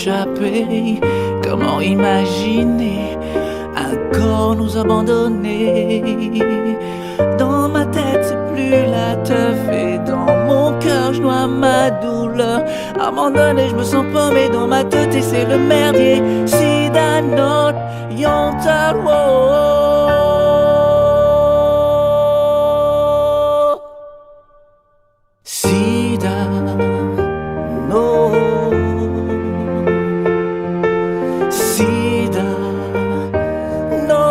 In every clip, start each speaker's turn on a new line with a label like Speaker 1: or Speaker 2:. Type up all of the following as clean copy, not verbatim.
Speaker 1: échapper. Comment imaginer un corps nous abandonner? Dans ma tête c'est plus la teuf et dans mon cœur je noie ma douleur. Abandonné, je me sens paumé dans ma tête et c'est le merdier. Si d'un autre, yon ta Sida, no. Sida, no.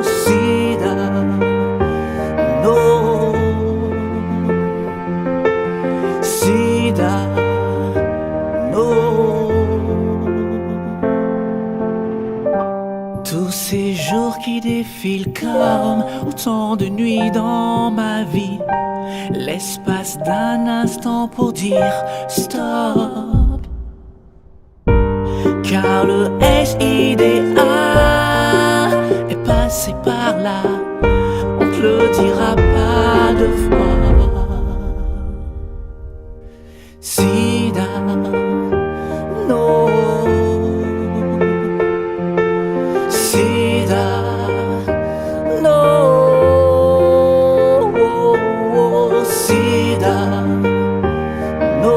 Speaker 1: Sida, no. Sida, no. Tous ces jours qui défilent comme autant de nuits dans ma vie, l'espace d'un instant pour dire stop. Car le SIDA est passé par là, on te le dira pas deux fois. Sida, no. Sida, no. Sida, no.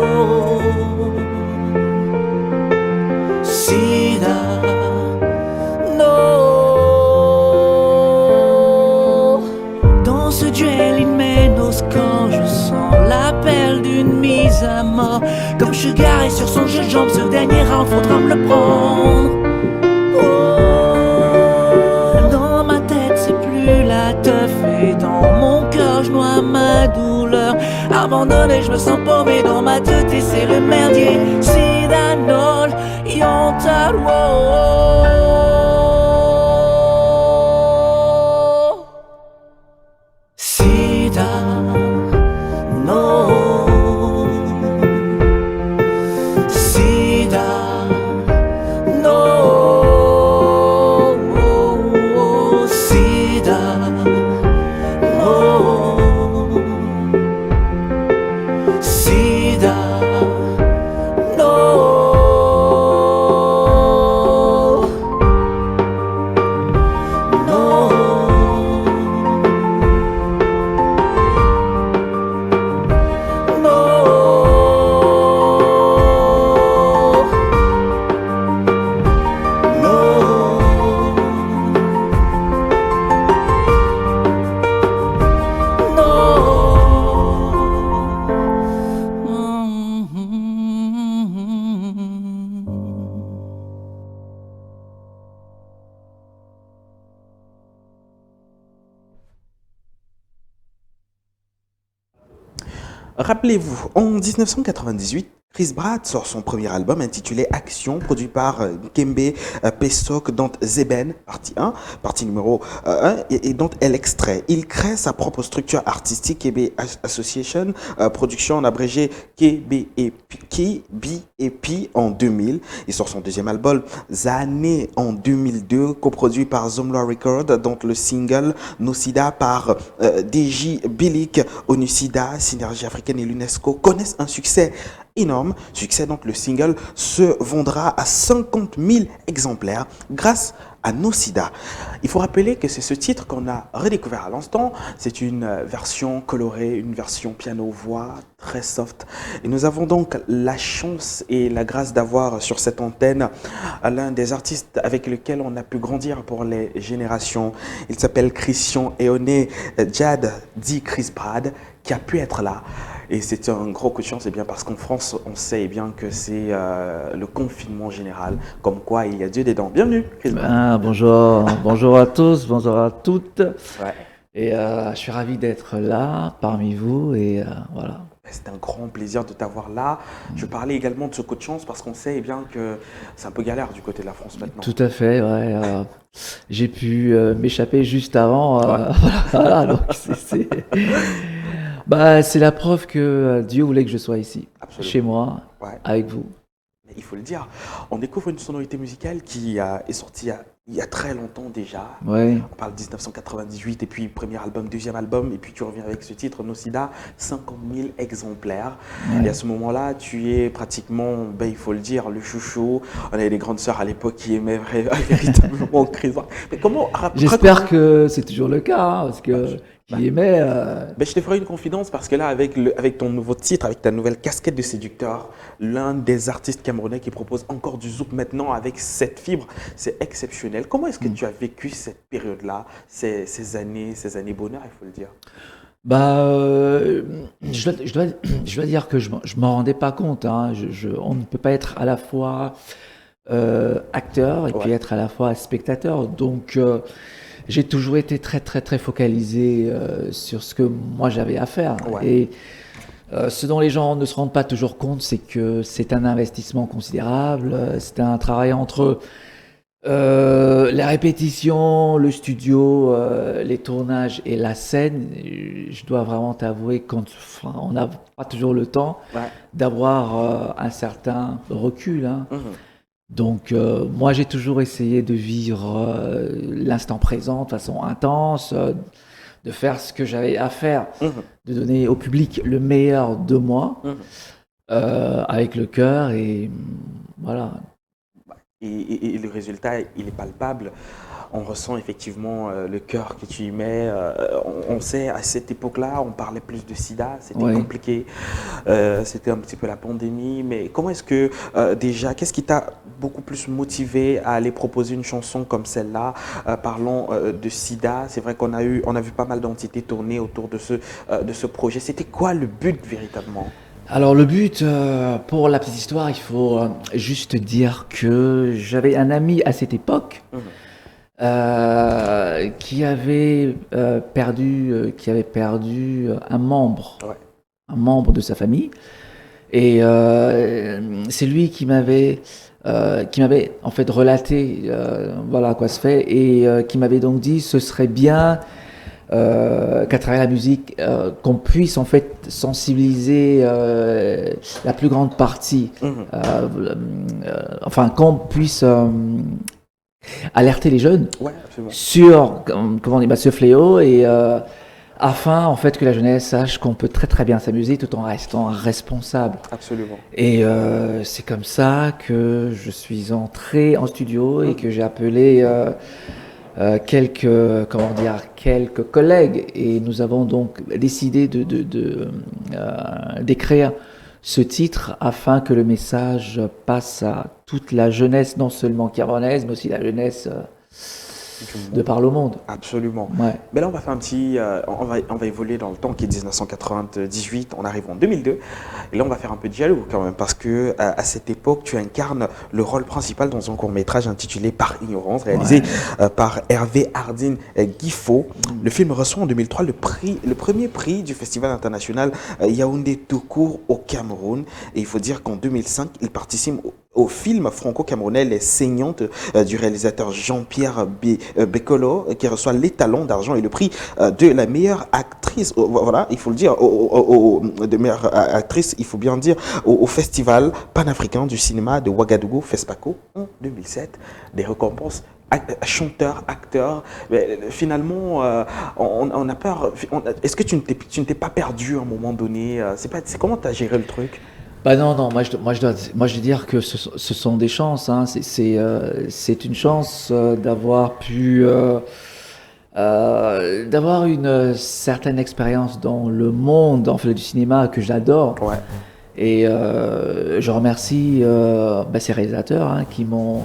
Speaker 1: Sida, no. Dans ce duel immense, quand je sens l'appel d'une mise à mort, comme je suis garé sur son jeu de jambes, ce dernier round faudra me le prendre. Dans ma tête c'est plus la teuf et dans mon cœur je noie ma douleur. Abandonné, je me sens paumé dans ma tête et c'est le merdier. Sida, no. Yon ta Sida, no. Sida, no. Sida, no. Sida, no.
Speaker 2: Rappelez-vous, en 1998, Chris Brad sort son premier album intitulé Action, produit par Kembe Pesok, dont Zeben, partie 1, partie numéro 1, et dont est l'extrait. Il crée sa propre structure artistique, KB Association, production en abrégé KBAP en 2000. Il sort son deuxième album, Zane, en 2002, coproduit par Zomla Records, dont le single Nocida par DJ Bilik, Onusida, Synergie Africaine et l'UNESCO connaissent un succès énorme. Succès, donc le single se vendra à 50 000 exemplaires grâce à Nocida. Il faut rappeler que c'est ce titre qu'on a redécouvert à l'instant. C'est une version colorée, une version piano-voix très soft. Et nous avons donc la chance et la grâce d'avoir sur cette antenne l'un des artistes avec lequel on a pu grandir pour les générations. Il s'appelle Christian Eoné Jad, dit Chris Brad, qui a pu être là. Et c'est un gros coup de chance, bien parce qu'en France, on sait bien que c'est le confinement général, comme quoi il y a Dieu dedans. Bienvenue, Chris Brad.
Speaker 3: Bonjour, bonjour à tous, bonjour à toutes.
Speaker 2: Ouais.
Speaker 3: Et je suis ravi d'être là parmi vous et voilà.
Speaker 2: C'est un grand plaisir de t'avoir là. Je parlais également de ce coup de chance parce qu'on sait bien que c'est un peu galère du côté de la France maintenant.
Speaker 3: Tout à fait, ouais. J'ai pu m'échapper juste avant. Voilà, donc c'est la preuve que Dieu voulait que je sois ici,
Speaker 2: Absolument.
Speaker 3: chez moi,
Speaker 2: Ouais.
Speaker 3: avec vous.
Speaker 2: Mais il faut le dire, on découvre une sonorité musicale qui est sortie il y a très longtemps déjà.
Speaker 3: Ouais.
Speaker 2: On parle de 1998 et puis premier album, deuxième album, et puis tu reviens avec ce titre, Nocida, 50 000 exemplaires.
Speaker 3: Ouais.
Speaker 2: Et à ce moment-là, tu es pratiquement, ben, il faut le dire, le chouchou. On avait des grandes sœurs à l'époque qui aimaient véritablement Chris Brown. Mais comment
Speaker 3: J'espère que c'est toujours le cas, hein, parce que qui aimait.
Speaker 2: Ben, je te ferai une confidence parce que là, avec ton nouveau titre, avec ta nouvelle casquette de séducteur, l'un des artistes camerounais qui propose encore du zouk maintenant avec cette fibre, c'est exceptionnel. Comment est-ce que tu as vécu cette période-là, ces années bonheur, il faut le dire?
Speaker 3: Bah, je dois dire que je m'en rendais pas compte, hein. On ne peut pas être à la fois acteur et puis être à la fois spectateur. Donc, j'ai toujours été très, très, très focalisé sur ce que moi j'avais à faire.
Speaker 2: Ouais.
Speaker 3: Et ce dont les gens ne se rendent pas toujours compte, c'est que c'est un investissement considérable. C'est un travail entre la répétition, le studio, les tournages et la scène. Je dois vraiment t'avouer on n'a pas toujours le temps d'avoir un certain recul, hein. Donc moi j'ai toujours essayé de vivre l'instant présent de façon intense, de faire ce que j'avais à faire, de donner au public le meilleur de moi, avec le cœur et voilà.
Speaker 2: Et le résultat, il est palpable. On ressent effectivement le cœur que tu y mets. On sait, à cette époque-là, on parlait plus de sida, c'était compliqué. C'était un petit peu la pandémie. Mais comment est-ce que, déjà, qu'est-ce qui t'a beaucoup plus motivé à aller proposer une chanson comme celle-là, parlant de sida? C'est vrai qu'on a vu pas mal d'entités tourner autour de ce projet. C'était quoi le but véritablement?
Speaker 3: Alors le but, pour la petite histoire, il faut juste dire que j'avais un ami à cette époque qui avait perdu un membre de sa famille, et c'est lui qui m'avait en fait relaté voilà à quoi se fait, et qui m'avait donc dit ce serait bien qu'à travers la musique, qu'on puisse en fait sensibiliser la plus grande partie, enfin qu'on puisse alerter les jeunes sur comment dire, ce fléau, et afin en fait que la jeunesse sache qu'on peut très très bien s'amuser tout en restant responsable.
Speaker 2: Absolument.
Speaker 3: Et c'est comme ça que je suis entré en studio et que j'ai appelé quelques collègues, et nous avons donc décidé d'écrire ce titre afin que le message passe à toute la jeunesse, non seulement camerounaise, mais aussi la jeunesse de par le monde.
Speaker 2: Absolument.
Speaker 3: Ouais.
Speaker 2: Mais là, on va faire un petit, on va évoluer dans le temps qui est 1998. On arrive en 2002, et là, on va faire un peu de jaloux quand même, parce que à cette époque, tu incarnes le rôle principal dans un court métrage intitulé Par ignorance, réalisé par Hervé Hardin Guifo. Le film reçoit en 2003 le premier prix du Festival international Yaoundé tout court au Cameroun. Et il faut dire qu'en 2005, il participe au film franco-camerounais Les Saignantes du réalisateur Jean-Pierre Bekolo, qui reçoit l'étalon d'argent et le prix de la meilleure actrice, voilà, il faut le dire, de meilleure actrice, il faut bien dire, au Festival panafricain du cinéma de Ouagadougou, FESPACO, en 2007. Des récompenses chanteur, acteur, mais finalement, on a peur. Est-ce que tu ne t'es pas perdu à un moment donné? C'est comment tu as géré le truc?
Speaker 3: Bah non, moi je dois dire que ce sont des chances, hein. C'est une chance d'avoir pu d'avoir une certaine expérience dans le monde en fait du cinéma que j'adore.
Speaker 2: Ouais.
Speaker 3: Et je remercie ces réalisateurs, hein, qui m'ont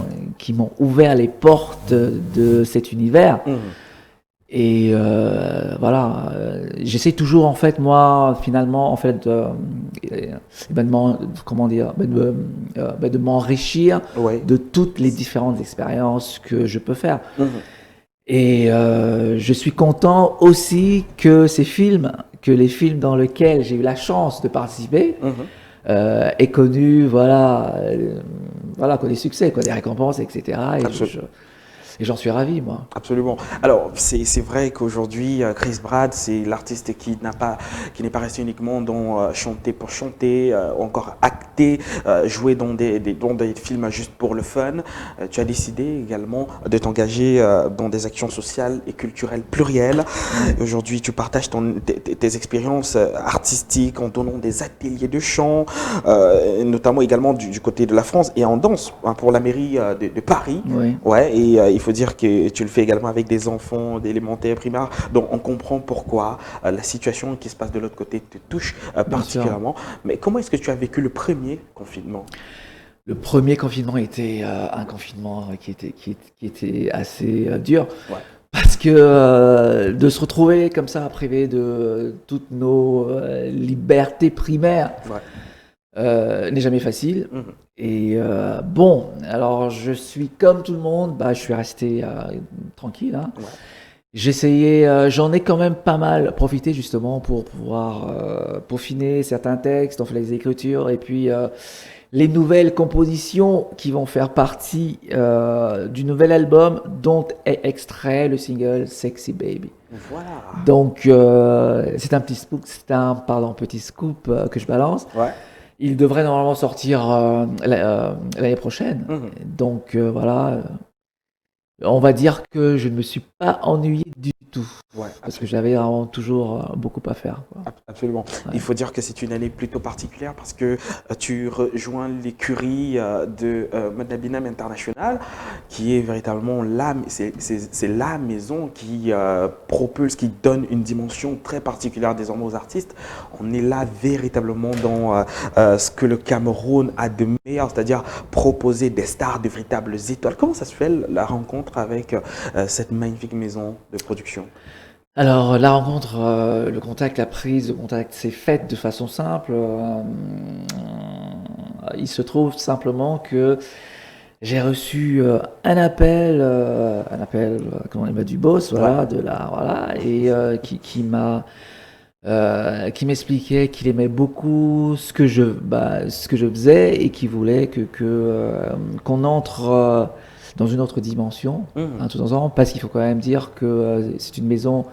Speaker 3: ouvert les portes de cet univers. Et voilà, j'essaie toujours en fait moi finalement en fait de m'enrichir de toutes les différentes expériences que je peux faire. Et je suis content aussi que les films dans lesquels j'ai eu la chance de participer aient connu des succès, des récompenses, etc. Et et j'en suis ravi, moi.
Speaker 2: Absolument. Alors, c'est vrai qu'aujourd'hui, Chris Brad, c'est l'artiste qui n'est pas resté uniquement dans chanter pour chanter, ou encore acter, jouer dans des films juste pour le fun. Tu as décidé également de t'engager dans des actions sociales et culturelles plurielles. Aujourd'hui, tu partages tes expériences artistiques en donnant des ateliers de chant, notamment également du côté de la France et en danse hein, pour la mairie de Paris.
Speaker 3: Oui.
Speaker 2: Ouais, et il faut dire que tu le fais également avec des enfants d'élémentaire, primaire. Donc on comprend pourquoi la situation qui se passe de l'autre côté te touche particulièrement. Mais comment est-ce que tu as vécu le premier confinement?
Speaker 3: Le premier confinement était un confinement qui était assez dur.
Speaker 2: Ouais.
Speaker 3: Parce que de se retrouver comme ça, privé de toutes nos libertés primaires, n'est jamais facile. Et bon, alors je suis comme tout le monde, bah, je suis resté tranquille. Hein.
Speaker 2: Ouais.
Speaker 3: J'essayais, j'en ai quand même pas mal profité justement pour pouvoir peaufiner certains textes, on fait les écritures et puis les nouvelles compositions qui vont faire partie du nouvel album dont est extrait le single Sexy Baby.
Speaker 2: Voilà.
Speaker 3: Donc c'est un petit scoop, petit scoop que je balance.
Speaker 2: Ouais.
Speaker 3: Il devrait normalement sortir l'année prochaine. Donc voilà, on va dire que je ne me suis pas ennuyé du tout.
Speaker 2: Ouais,
Speaker 3: parce que j'avais vraiment toujours beaucoup à faire. Quoi.
Speaker 2: Absolument. Ouais. Il faut dire que c'est une année plutôt particulière parce que tu rejoins l'écurie de Modnabinam International qui est véritablement c'est la maison qui propulse, qui donne une dimension très particulière désormais aux artistes. On est là véritablement dans ce que le Cameroun a de meilleur, c'est-à-dire proposer des stars, de véritables étoiles. Comment ça se fait la rencontre avec cette magnifique maison de production?
Speaker 3: Alors la rencontre, le contact, la prise de contact s'est faite de façon simple. Il se trouve simplement que j'ai reçu un appel comment il m'a du boss, voilà, et qui m'expliquait qu'il aimait beaucoup ce que je faisais et qui voulait qu'on entre dans une autre dimension, tout ensemble, parce qu'il faut quand même dire que c'est une maison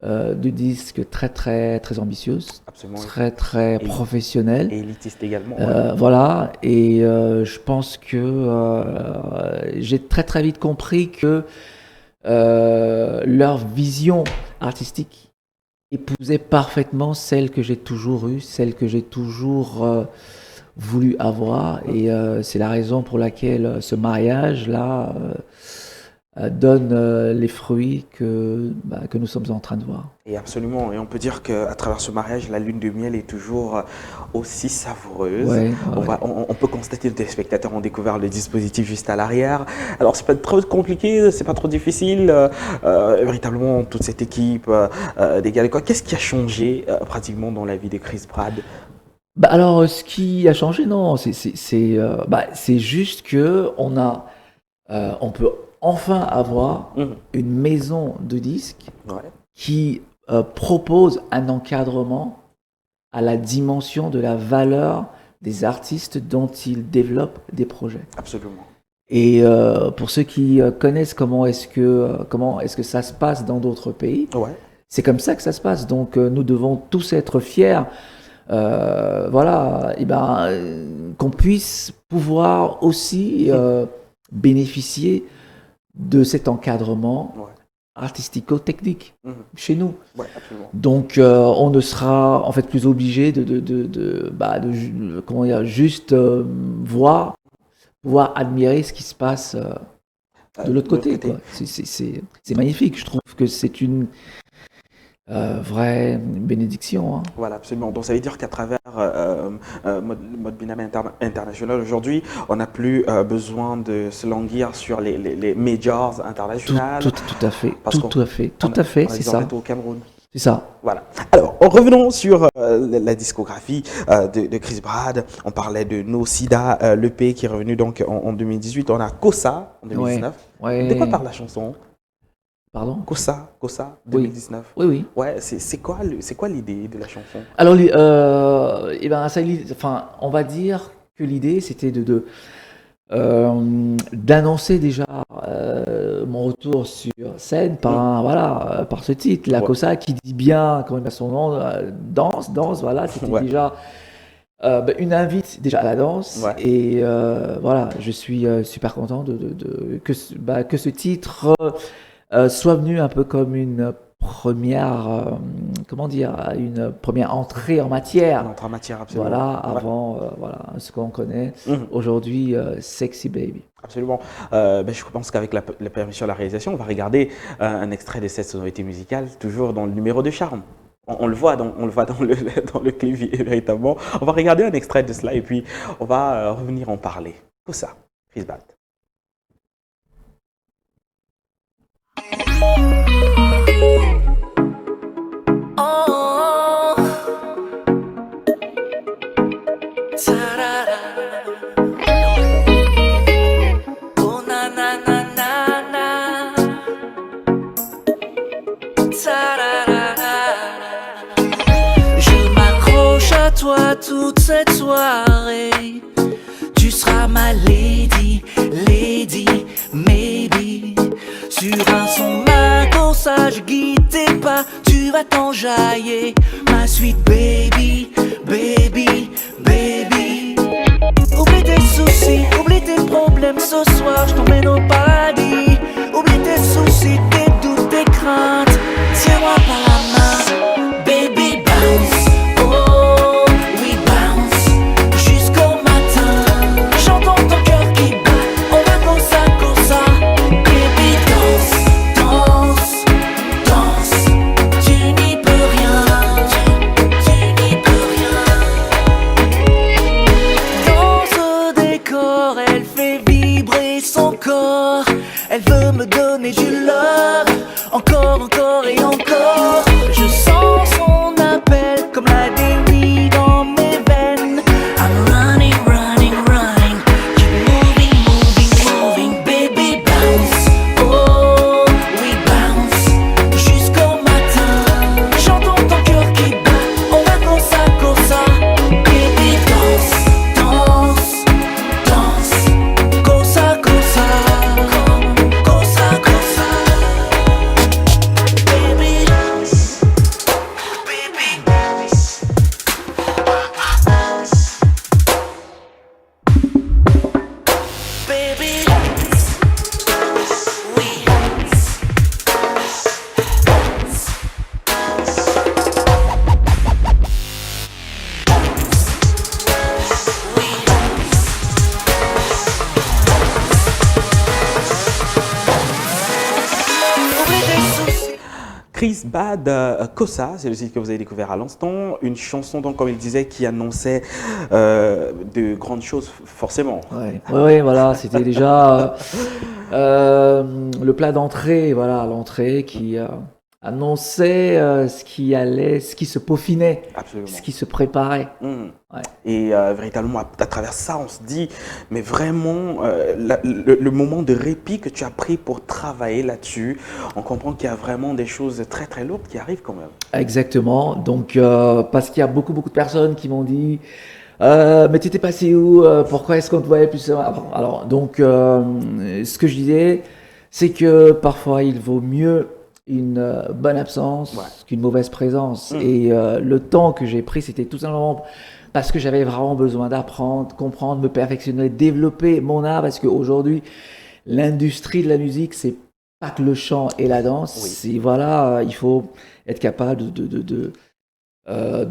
Speaker 3: de disques très très très ambitieuse, absolument, très très professionnelle,
Speaker 2: et élitiste également.
Speaker 3: Voilà, et je pense que j'ai très très vite compris que leur vision artistique épousait parfaitement celle que j'ai toujours eue, celle que j'ai toujours voulu avoir, et c'est la raison pour laquelle ce mariage-là donne les fruits que nous sommes en train de voir.
Speaker 2: Et absolument, et on peut dire qu'à travers ce mariage, la lune de miel est toujours aussi savoureuse.
Speaker 3: Ouais,
Speaker 2: on peut constater, les téléspectateurs ont découvert le dispositif juste à l'arrière. Alors c'est pas trop compliqué, c'est pas trop difficile, véritablement toute cette équipe des gars, qu'est-ce qui a changé pratiquement dans la vie de Chris Brad?
Speaker 3: Alors ce qui a changé, non, c'est juste que on peut enfin avoir une maison de disques qui propose un encadrement à la dimension de la valeur des artistes dont ils développent des projets.
Speaker 2: Absolument.
Speaker 3: Et pour ceux qui connaissent comment est-ce que ça se passe dans d'autres pays, c'est comme ça que ça se passe. Donc nous devons tous être fiers, qu'on puisse pouvoir aussi bénéficier de cet encadrement artistico-technique chez nous. Donc on ne sera en fait plus obligé juste pouvoir admirer ce qui se passe de l'autre côté. C'est magnifique, je trouve que c'est une vraie bénédiction. Hein.
Speaker 2: Voilà, absolument. Donc ça veut dire qu'à travers Modbinam International, aujourd'hui, on n'a plus besoin de se languir sur les majors internationales.
Speaker 3: Tout à fait, c'est ça.
Speaker 2: Au Cameroun.
Speaker 3: C'est ça.
Speaker 2: Voilà. Alors, revenons sur la discographie de Chris Brad. On parlait de No Sida, l'EP qui est revenu donc en 2018. On a Kossa en 2019. De quoi parle la chanson?
Speaker 3: Pardon?
Speaker 2: Kossa 2019.
Speaker 3: Oui.
Speaker 2: Ouais, c'est quoi l'idée de la chanson?
Speaker 3: Alors, on va dire que l'idée c'était d'annoncer déjà mon retour sur scène par ce titre, La
Speaker 2: Ouais.
Speaker 3: Cosa, qui dit bien, quand même à son nom, danse, voilà, c'était
Speaker 2: Ouais.
Speaker 3: déjà une invite déjà à la danse.
Speaker 2: Ouais.
Speaker 3: Et voilà, je suis super content que ce titre soit venu un peu comme une première, comment dire, une première entrée en
Speaker 2: On
Speaker 3: matière.
Speaker 2: entre en matière, absolument.
Speaker 3: Voilà,
Speaker 2: Ouais.
Speaker 3: avant ce qu'on connaît.
Speaker 2: Mhm.
Speaker 3: Aujourd'hui, Sexy Baby.
Speaker 2: Absolument. Je pense qu'avec la permission de la réalisation, on va regarder un extrait de cette sonorité musicale, toujours dans le numéro de charme. On le voit dans le clip véritablement. On va regarder un extrait de cela et puis on va revenir en parler. Tout ça, Chris Bad.
Speaker 1: Oh, ta-ra-ra. Oh, na na na na na. Ta-ra-ra-ra. Je m'accroche à toi toute cette soirée. Tu seras ma lady, maybe. Sur un son, ma corsage, guide tes pas, tu vas t'enjailler. Ma sweet baby, baby, baby. Oublie tes soucis, oublie tes problèmes, ce soir je t'emmène au paradis. Oublie tes soucis, tes doutes, tes craintes, tiens-moi par la main. Baby bounce, oh oui bounce, jusqu'au matin. J'entends ton cœur qui bat, on va comme ça, baby danse, danse, danse. Tu n'y peux rien, tu n'y peux rien. Dans ce décor, elle fait vibrer son corps. Elle veut me donner du love, encore et encore. Je sens son appel comme la déwie dans mes veines. I'm running, keep moving, baby bounce. Oh, we bounce, jusqu'au matin. J'entends ton cœur qui bat, on va comme ça, baby danse, danse, danse, cosa, cosa, baby, baby, we.
Speaker 2: Chris Bad, Cosa, c'est le titre que vous avez découvert à l'instant. Une chanson, donc, comme il disait, qui annonçait de grandes choses, forcément.
Speaker 3: Ouais, voilà, c'était déjà le plat d'entrée, voilà, l'entrée qui annonçait ce qui se peaufinait,
Speaker 2: Absolument.
Speaker 3: ce qui se préparait.
Speaker 2: Mhm.
Speaker 3: Ouais.
Speaker 2: Et véritablement, à travers ça, on se dit, mais vraiment, le moment de répit que tu as pris pour travailler là-dessus, on comprend qu'il y a vraiment des choses très très lourdes qui arrivent quand même.
Speaker 3: Exactement. Donc, parce qu'il y a beaucoup de personnes qui m'ont dit, mais t'étais passé où? Pourquoi est-ce qu'on te voyait plus? Alors, donc, ce que je disais, c'est que parfois il vaut mieux une bonne absence qu'une mauvaise présence. Et le temps que j'ai pris, c'était tout simplement parce que j'avais vraiment besoin d'apprendre, comprendre, me perfectionner, développer mon art, parce qu'aujourd'hui, l'industrie de la musique, c'est pas que le chant et la danse. C'est, voilà, il faut être capable de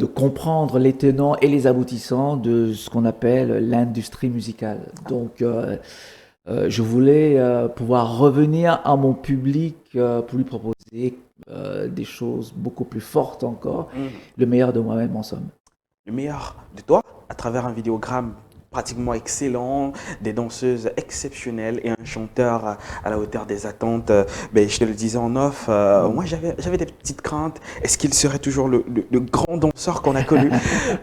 Speaker 3: comprendre les tenants et les aboutissants de ce qu'on appelle l'industrie musicale. Donc, je voulais pouvoir revenir à mon public pour lui proposer des choses beaucoup plus fortes encore, le meilleur de moi-même en somme.
Speaker 2: Le meilleur de toi, à travers un vidéogramme pratiquement excellent, des danseuses exceptionnelles et un chanteur à la hauteur des attentes. Je te le disais en off, moi j'avais des petites craintes. Est-ce qu'il serait toujours le grand danseur qu'on a connu?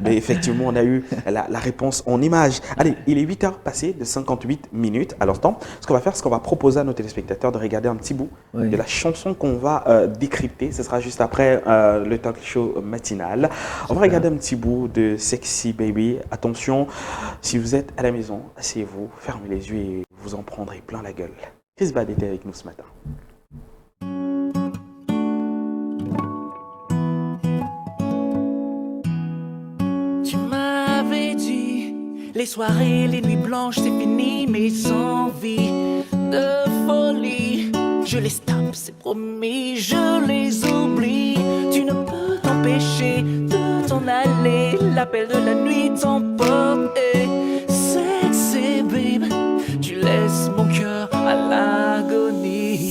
Speaker 2: Mais effectivement, on a eu la réponse en images. Allez, il est 8h passé de 58 minutes à l'instant. Ce qu'on va faire, c'est qu'on va proposer à nos téléspectateurs de regarder un petit bout de la chanson qu'on va décrypter. Ce sera juste après le talk show matinal. On va regarder un petit bout de Sexy Baby. Attention, si vous êtes à la maison, asseyez-vous, fermez les yeux et vous en prendrez plein la gueule. Chris Bad était avec nous ce matin.
Speaker 1: Les soirées, les nuits blanches, c'est fini. Mes envies de folie, je les stoppe, c'est promis, je les oublie. Tu ne peux t'empêcher de t'en aller. L'appel de la nuit t'emporte. Sexy babe, tu laisses mon cœur à l'agonie.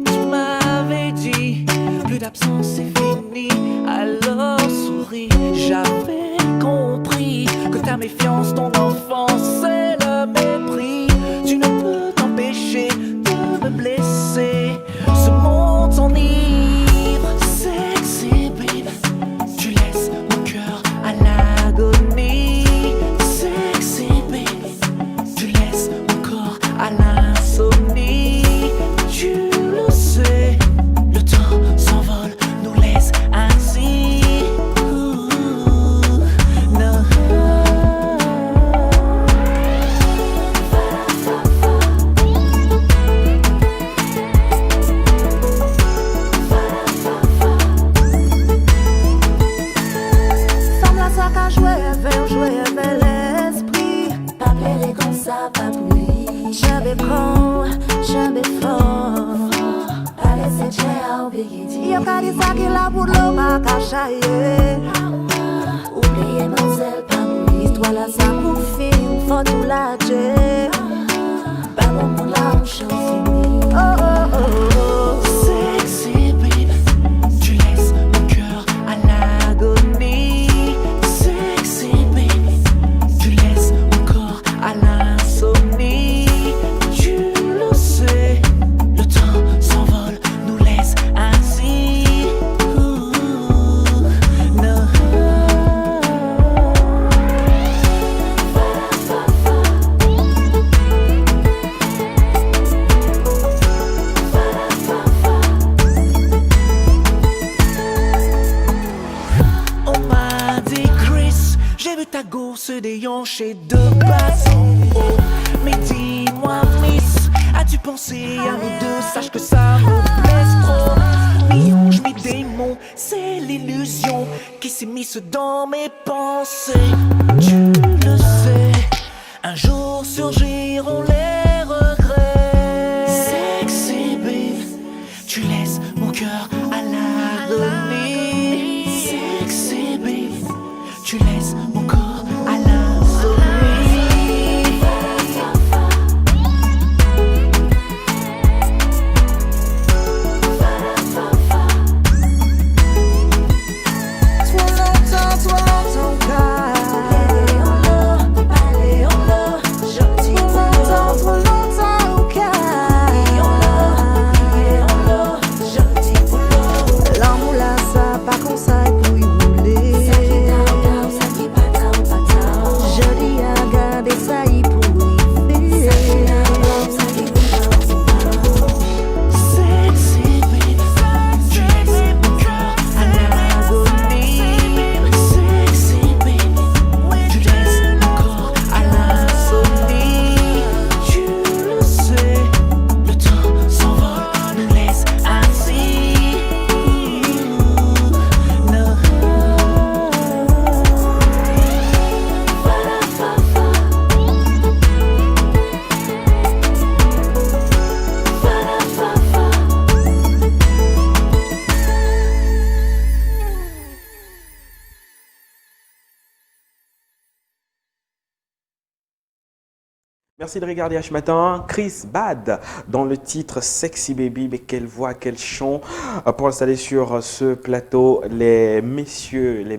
Speaker 1: Tu m'avais dit, plus d'absence c'est fini. Alors souris, j'avais compris que ta méfiance, ton enfance, c'est le mépris. Tu ne peux t'empêcher de me blesser. Ce monde s'enivre. Sexy babe, tu laisses mon cœur à l'agonie. Sexy babe, tu laisses mon corps à l'insomnie. Tu le sais, le temps s'envole, nous laisse ainsi. Non.
Speaker 4: Femme la sac à jouer avec l'esprit. Pas plaider comme ça, pas bruit. J'avais grand, j'avais fort. Pas laisser cher, oublier dit. Y'a qu'à dire ça qu'il a pour l'eau, pas qu'à chailler. Oubliez mademoiselle, pas bruit. Toi là, ça pour film, faut tout lâcher. Pas bon pour la chose finie. Oh oh oh oh.
Speaker 1: Sexy babe, tu laisses mon cœur à l'agonie. Sexy babe, tu laisses mon corps à l'insomnie. Tu le sais, le temps s'envole, nous laisse ainsi. Non. On m'a dit Chris, j'ai vu ta go se déhancher de basson. Oh, mais dis-moi Miss, as-tu pensé à nous deux? Sache que ça me blesse trop. Mi-ange, mi-démon, c'est l'illusion qui s'immisce dans mes pensées. Tu le sais, un jour surgiront les regrets. Sexy babe, tu laisses mon cœur à l'agonie. Sexy babe, tu laisses mon corps à l'insomnie.
Speaker 4: Trop longtemps, car parler en l'eau, je dis trop longtemps, car je dis pour l'eau. L'amour là, ça pas comme ça, et pour y rouler. Ça qui pas je dis à garder ça, y pour y faire.
Speaker 1: Sexy babe, tu laisses mon cœur à l'agonie. Sexy babe, tu laisses mon corps à l'insomnie. Tu le sais, le temps s'envole, nous laisse ainsi. Non.
Speaker 2: Merci de regarder H Matin. Chris Bad dans le titre Sexy Baby. Mais quelle voix, quel chant. Pour installer sur ce plateau les messieurs eh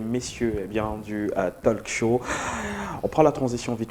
Speaker 2: bien, du talk show. On prend la transition vite.